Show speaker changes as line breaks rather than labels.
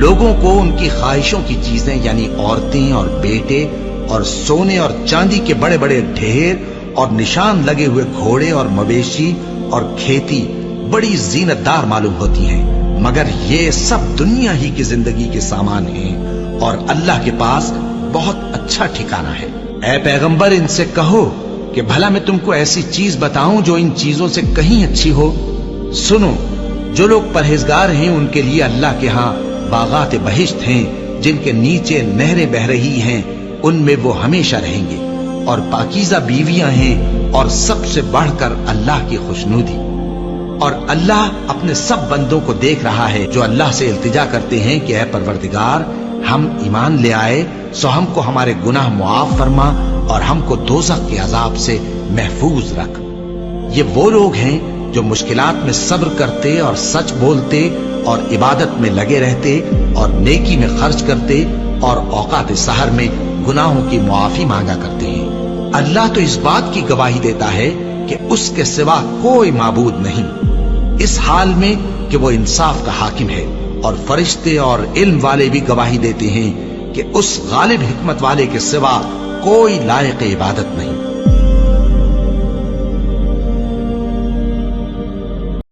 لوگوں کو ان کی خواہشوں کی چیزیں یعنی عورتیں اور بیٹے اور سونے اور چاندی کے بڑے بڑے ڈھیر اور نشان لگے ہوئے گھوڑے اور مویشی اور کھیتی بڑی زینت دار معلوم ہوتی ہیں، مگر یہ سب دنیا ہی کی زندگی کے سامان ہیں اور اللہ کے پاس بہت اچھا ٹھکانہ ہے۔ اے پیغمبر ان سے کہو کہ بھلا میں تم کو ایسی چیز بتاؤں جو ان چیزوں سے کہیں اچھی ہو؟ سنو، جو لوگ پرہیزگار ہیں ان کے لیے اللہ کے ہاں باغات بہشت ہیں جن کے نیچے نہریں بہ رہی ہیں، ان میں وہ ہمیشہ رہیں گے، اور پاکیزہ بیویاں ہیں، اور سب سے بڑھ کر اللہ کی خوشنودی۔ اور اللہ اپنے سب بندوں کو دیکھ رہا ہے جو اللہ سے التجا کرتے ہیں کہ اے پروردگار، ہم ایمان لے آئے سو ہم کو ہمارے گناہ معاف فرما اور ہم کو دوزخ کے عذاب سے محفوظ رکھ۔ یہ وہ لوگ ہیں جو مشکلات میں صبر کرتے اور سچ بولتے اور عبادت میں لگے رہتے اور نیکی میں خرچ کرتے اور اوقات سحر میں گناہوں کی معافی مانگا کرتے ہیں۔ اللہ تو اس بات کی گواہی دیتا ہے کہ اس کے سوا کوئی معبود نہیں، اس حال میں کہ وہ انصاف کا حاکم ہے، اور فرشتے اور علم والے بھی گواہی دیتے ہیں کہ اس غالب حکمت والے کے سوا کوئی لائق عبادت نہیں۔